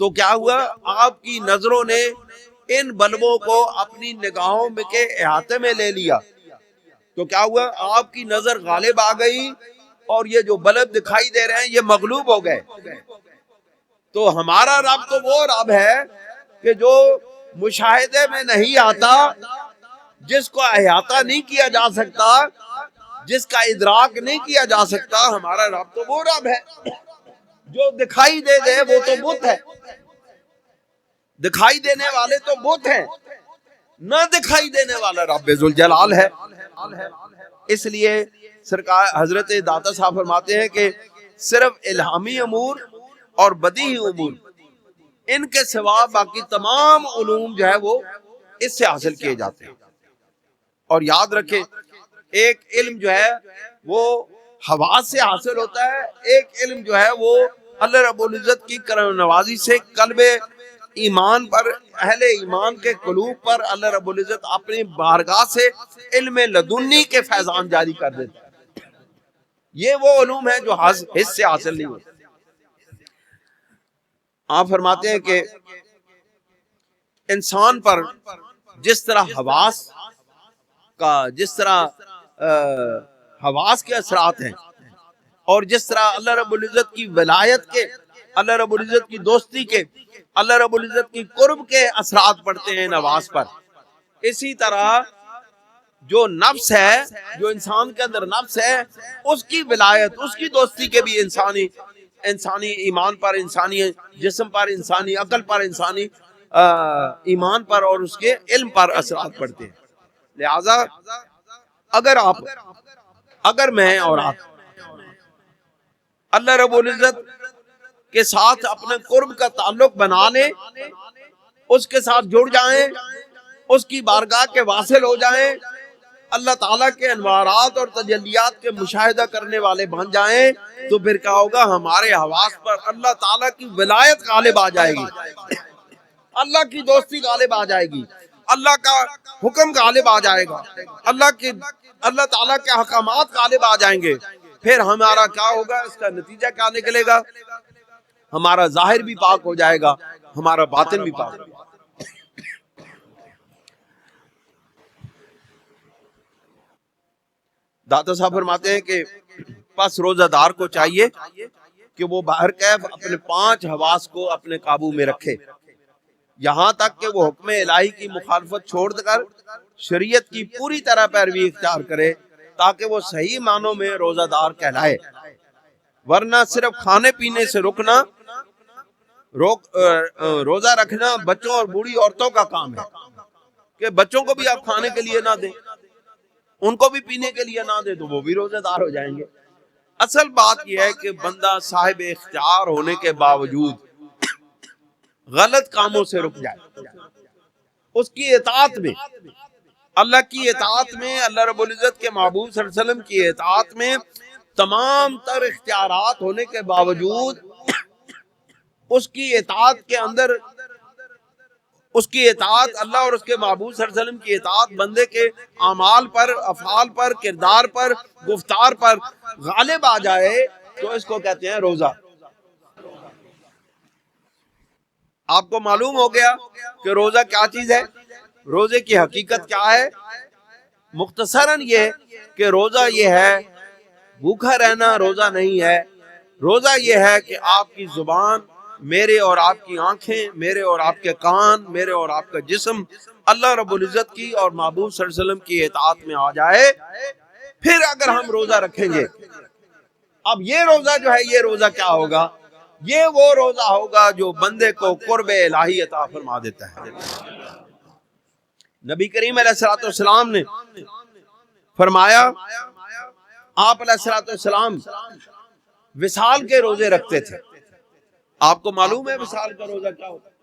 تو کیا ہوا، آپ کی نظروں نے ان بلبوں کو اپنی نگاہوں میں کے احاطے میں لے لیا، تو کیا ہوا، آپ کی نظر غالب آ گئی اور یہ جو بلب دکھائی دے رہے ہیں یہ مغلوب ہو گئے۔ تو ہمارا رب تو وہ رب ہے کہ جو مشاہدے میں نہیں آتا، جس کو احاطہ نہیں کیا جا سکتا، جس کا ادراک نہیں کیا جا سکتا، ہمارا رب تو وہ رب ہے۔ جو دکھائی دے وہ تو بت ہے، دکھائی دینے والے تو بت ہیں، نہ دکھائی دینے والا رب ذوالجلال ہے۔ اس لیے سرکار حضرت داتا صاحب فرماتے ہیں کہ صرف الہامی امور اور بدیہی امور، ان کے سوا باقی تمام علوم جو ہے وہ اس سے حاصل کیے جاتے ہیں۔ اور یاد رکھیں، ایک علم جو ہے وہ حواس سے حاصل ہوتا ہے، ایک علم جو ہے وہ اللہ رب العزت کی کرم نوازی سے قلب ایمان پر، اہل ایمان کے قلوب پر اللہ رب العزت اپنی بارگاہ سے علم لدنی کے فیضان جاری کر دیتا ہے۔ یہ وہ علوم ہیں جو حس سے حاصل نہیں ہوتے۔ آپ فرماتے ہیں کہ انسان پر جس طرح حواس کا، جس طرح حواس کے اثرات ہیں، اور جس طرح اللہ رب العزت کی ولایت کے، اللہ رب العزت کی دوستی کے، اللہ رب العزت کی قرب کے اثرات پڑتے ہیں نواز پر، اسی طرح جو نفس ہے، جو انسان کے اندر نفس ہے، اس کی ولایت، اس کی دوستی کے بھی انسانی ایمان پر، انسانی جسم پر، انسانی عقل پر، انسانی ایمان پر اور اس کے علم پر اثرات پڑتے ہیں۔ لہذا اگر میں اور آپ اللہ رب العزت کے ساتھ اپنے قرب کا تعلق بنا لیں، اس کے ساتھ جڑ جائیں، اس کی بارگاہ کے واصل ہو جائیں، اللہ تعالیٰ کے انوارات اور تجلیات کے مشاہدہ کرنے والے بن جائیں، تو پھر کیا ہوگا، ہمارے حواس پر اللہ تعالیٰ کی ولایت غالب آ جائے گی، اللہ کی دوستی غالب آ جائے گی، اللہ کا حکم غالب آ جائے گا، اللہ تعالیٰ کے احکامات غالب آ جائیں گے۔ پھر ہمارا کیا ہوگا، اس کا نتیجہ کیا نکلے گا، ہمارا ظاہر بھی پاک ہو جائے گا، ہمارا باطن بھی پاک ہو جائے گا۔ داتا صاحب فرماتے ہیں کہ پس روزہ دار کو چاہیے کہ وہ باہر کیف اپنے 5 حواس کو اپنے قابو میں رکھے، یہاں تک کہ وہ حکم الہی کی مخالفت چھوڑ کر شریعت کی پوری طرح پیروی اختیار کرے، تاکہ وہ صحیح معنوں میں روزہ دار کہلائے۔ ورنہ صرف کھانے پینے سے روزہ رکھنا بچوں اور بوڑھی عورتوں کا کام ہے، کہ بچوں کو بھی آپ کھانے کے لیے نہ دیں، ان کو بھی پینے کے لیے نہ دیں، تو وہ بھی روزہ دار ہو جائیں گے۔ اصل بات یہ ہے کہ بندہ صاحب اختیار ہونے کے باوجود غلط کاموں سے رک جائے، اس کی اطاعت میں، اللہ کی اطاعت میں، اللہ رب العزت کے محبوب صلی اللہ علیہ وسلم کی اطاعت میں تمام تر اختیارات ہونے کے باوجود اس کی اطاعت کے اندر، اس کی اطاعت اللہ اور اس کے محبوب صلی اللہ علیہ وسلم کی اطاعت بندے کے اعمال پر، افعال پر، کردار پر، گفتار پر غالب آ جائے، تو اس کو کہتے ہیں روزہ۔ آپ کو معلوم ہو گیا کہ روزہ کیا چیز ہے، روزے کی حقیقت کیا ہے۔ مختصراً یہ کہ روزہ یہ ہے، بھوکا رہنا روزہ نہیں ہے، روزہ یہ ہے کہ آپ کی زبان میرے اور آپ کی آنکھیں، میرے اور آپ کے کان، میرے اور آپ کا جسم اللہ رب العزت کی اور محبوب صلی اللہ علیہ وسلم کی اطاعت میں آ جائے، پھر اگر ہم روزہ رکھیں گے. اب یہ روزہ جو ہے، یہ روزہ کیا ہوگا؟ یہ وہ روزہ ہوگا جو بندے کو قرب الہی عطا فرما دیتا ہے. نبی کریم علیہ الصلوۃ والسلام نے فرمایا، آپ علیہ الصلوۃ والسلام وصال کے روزے رکھتے تھے. آپ کو معلوم ہے وصال کا روزہ کیا ہوتا ہے؟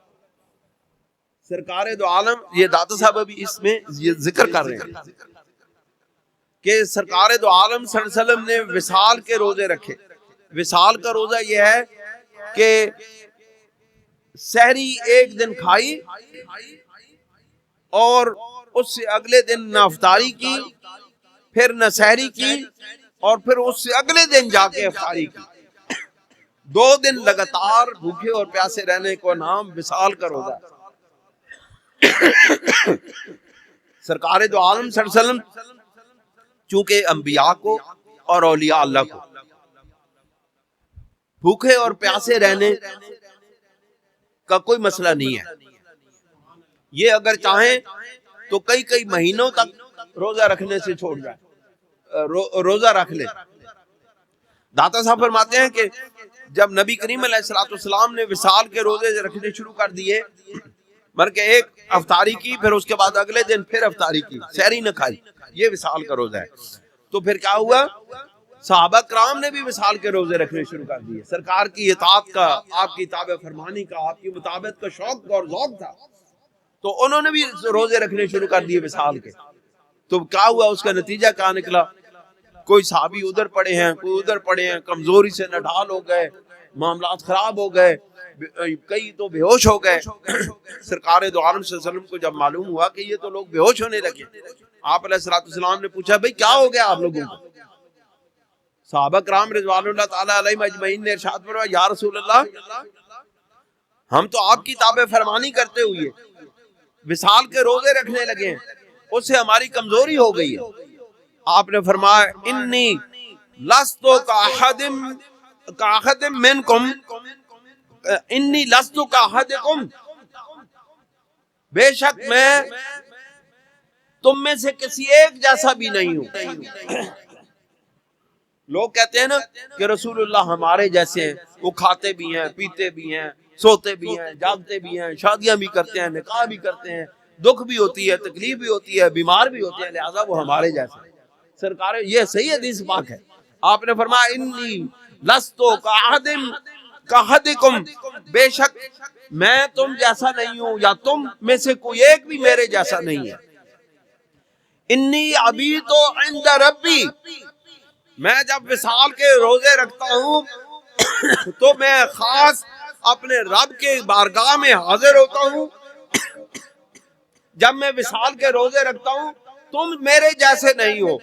سرکار دو عالم، یہ داتا صاحب ابھی اس میں یہ ذکر کر رہے ہیں کہ سرکار دو عالم صلی اللہ علیہ وسلم نے وصال کے روزے رکھے. وصال کا روزہ یہ ہے کہ سحری ایک دن کھائی اور اس سے اگلے دن نہ افطاری کی، پھر نہ سحری کی، اور پھر اس سے اگلے دن جا کے افطاری کی. 2 دن لگاتار بھوکے اور پیاسے رہنے کو نام وصال کا روزہ. سرکار دو عالم صلی اللہ علیہ وسلم چونکہ انبیاء کو اور اولیاء اللہ کو بھوکے اور پیاسے رہنے کا کوئی مسئلہ نہیں ہے. یہ اگر چاہیں تو کئی مہینوں تک روزہ رکھنے سے چھوڑ جائے، روزہ رکھ لے. داتا صاحب فرماتے ہیں کہ جب نبی کریم علیہ الصلوۃ والسلام نے وصال کے روزے رکھنے شروع کر دیے، بلکہ ایک افطاری کی، پھر اس کے بعد اگلے دن پھر افطاری کی، سحری نہ کھائی، یہ وصال کا روزہ ہے. تو پھر کیا ہوا؟ صحابہ کرام نے بھی وصال کے روزے رکھنے شروع کر دیے. سرکار کی اطاعت کا، آپ کی تابع فرمانی کا، آپ کی مطابقت کا شوق اور ذوق تھا، تو انہوں نے بھی روزے رکھنے شروع کر دیے وصال کے. تو کیا ہوا؟ اس کا نتیجہ کیا نکلا؟ کوئی صحابی ادھر پڑے ہیں، کوئی ادھر پڑے ہیں، کمزوری سے نڈھال ہو گئے، معاملات خراب ہو گئے، کئی تو بے ہوش ہو گئے. سرکار دو عالم صلی اللہ علیہ وسلم کو جب معلوم ہوا کہ یہ تو لوگ بے ہوش ہونے لگے، آپ علیہ الصلوۃ والسلام نے پوچھا بھئی کیا ہو گیا آپ لوگوں کو؟ صحابہ کرام رضوان اللہ تعالی علیہم اجمعین نے ارشاد فرمایا، یا رسول اللہ، ہم تو آپ کی تابع فرمانی کرتے ہوئے وصال کے روزے رکھنے لگے ہیں، اس سے ہماری کمزوری ہو گئی ہے. آپ نے فرمایا، انی لست کاحد منکم، انی لست کاحدکم، بے شک میں تم میں سے کسی ایک جیسا بھی نہیں ہوں. لوگ کہتے ہیں نا کہ رسول اللہ ہمارے جیسے ہیں، وہ کھاتے بھی ہیں، پیتے بھی ہیں، سوتے بھی ہیں، جاگتے بھی ہیں، شادیاں بھی کرتے ہیں، نکاح بھی کرتے ہیں، دکھ بھی ہوتی ہے، تکلیف بھی ہوتی ہے، بیمار بھی ہوتے ہیں، لہذا وہ ہمارے جیسے ہیں. سرکار یہ صحیح حدیث پاک ہے. آپ نے فرمایا، انی لست کاحدکم، بے شک میں تم جیسا نہیں ہوں، یا تم میں سے کوئی ایک بھی میرے جیسا نہیں ہے. انی ابیت عند ربی، میں جب وصال کے روزے رکھتا ہوں تو میں خاص اپنے رب کے بارگاہ میں حاضر ہوتا ہوں. جب میں وصال کے روزے رکھتا ہوں تم میرے جیسے نہیں ہو.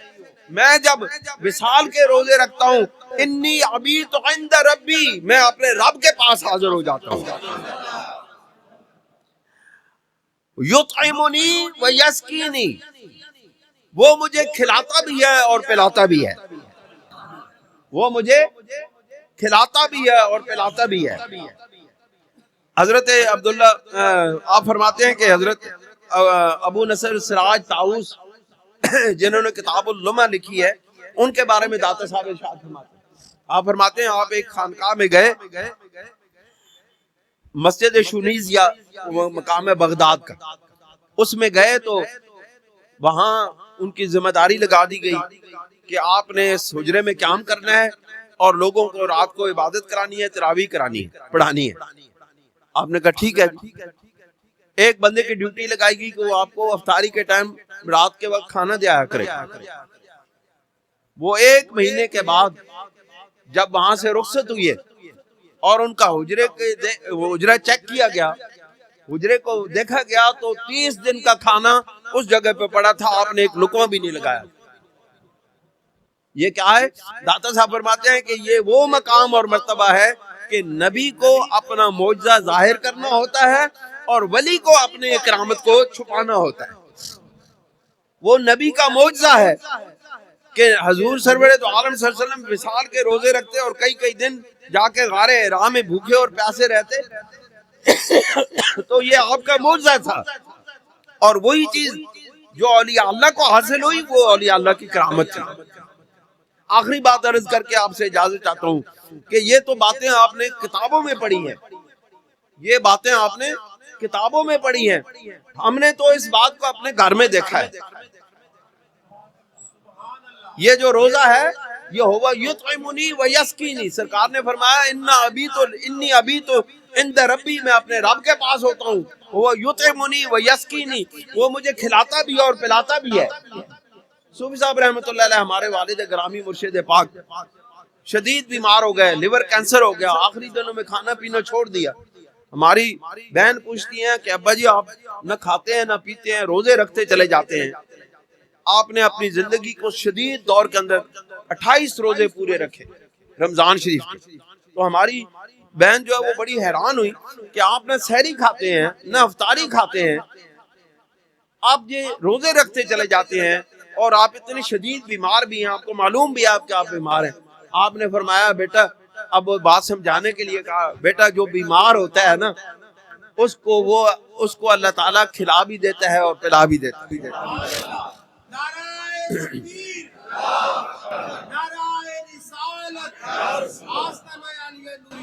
میں جب وصال کے روزے رکھتا ہوں، انی ابیت عند ربی، میں اپنے رب کے پاس حاضر ہو جاتا ہوں. یطعمنی ویسقینی، وہ مجھے کھلاتا بھی ہے اور پلاتا بھی ہے، وہ مجھے کھلاتا بھی ہے اور پلاتا بھی ہے. حضرت عبداللہ آپ فرماتے ہیں کہ حضرت ابو نصر سراج طاؤس جنہوں نے کتاب اللمع لکھی ہے، ان کے بارے میں داتا صاحب ارشاد فرماتے ہیں. آپ فرماتے ہیں آپ ایک خانقاہ میں گئے، مسجد شونیز یا مقام بغداد کا، اس میں گئے تو وہاں ان کی ذمہ داری لگا دی گئی کہ آپ نے اس حجرے میں قیام کرنا ہے اور لوگوں کو رات کو عبادت کرانی ہے، تراویح کرانی ہے، پڑھانی ہے. آپ نے کہا ٹھیک ہے. ایک بندے کی ڈیوٹی لگائی گئی کہ وہ آپ کو افطاری کے ٹائم رات کے وقت کھانا دیا کرے. وہ 1 مہینے کے بعد جب وہاں سے رخصت ہوئے اور ان کا حجرہ چیک کیا گیا، حجرے کو دیکھا گیا تو 30 دن کا کھانا اس جگہ پہ پڑا تھا، آپ نے ایک لقمہ بھی نہیں لگایا. یہ کیا ہے؟ داتا صاحب فرماتے ہیں کہ یہ وہ مقام اور مرتبہ ہے کہ نبی کو اپنا معجزہ ظاہر کرنا ہوتا ہے اور ولی کو اپنے کرامت کو چھپانا ہوتا ہے. وہ نبی کا معجزہ ہے کہ حضور سرور تو عالم صلی اللہ علیہ وسلم وصال کے روزے رکھتے اور کئی دن جا کے غار حرا میں بھوکے اور پیاسے رہتے. تو یہ آپ کا معجزہ تھا، اور وہی چیز جو اولیاء اللہ کو حاصل ہوئی وہ اولیاء اللہ کی کرامت تھی. آخری بات عرض کر کے آپ سے اجازت چاہتا ہوں کہ یہ تو باتیں آپ نے کتابوں میں پڑھی ہیں، یہ باتیں آپ نے کتابوں میں پڑھی ہیں، ہم نے تو اس بات کو اپنے گھر میں دیکھا ہے. یہ جو روزہ ہے یہ ہوا یطعمنی و یسقینی، سرکار نے فرمایا انی ابھی تو عند ربی، میں اپنے رب کے پاس ہوتا ہوں، وہ یطعمنی و یسقینی، وہ مجھے کھلاتا بھی ہے اور پلاتا بھی ہے. صوفی صاحب رحمۃ اللہ علیہ ہمارے والد گرامی مرشد پاک شدید بیمار ہو گئے، لیور کینسر ہو گیا، آخری دنوں میں کھانا پینا چھوڑ دیا. ہماری بہن پوچھتی ہیں کہ ابا جی آپ نہ کھاتے ہیں نہ پیتے ہیں، روزے رکھتے چلے جاتے ہیں. آپ نے اپنی زندگی کو شدید دور کے اندر 28 روزے پورے رکھے رمضان شریف کے. تو ہماری بہن جو ہے وہ بڑی حیران ہوئی کہ آپ نہ سحری کھاتے ہیں نہ افطاری کھاتے ہیں، آپ یہ روزے رکھتے چلے جاتے ہیں، اور آپ اتنے شدید بیمار بھی ہیں، آپ کو معلوم بھی ہے آپ کہ آپ بیمار ہیں. آپ نے فرمایا بیٹا، اب وہ بات سمجھانے کے لیے کہا بیٹا جو بیمار ہوتا ہے نا اس کو اللہ تعالیٰ کھلا بھی دیتا ہے اور پلا بھی دیتا ہے. نعرہ تکبیر، نعرہ رسالت، آستانہ علی نور.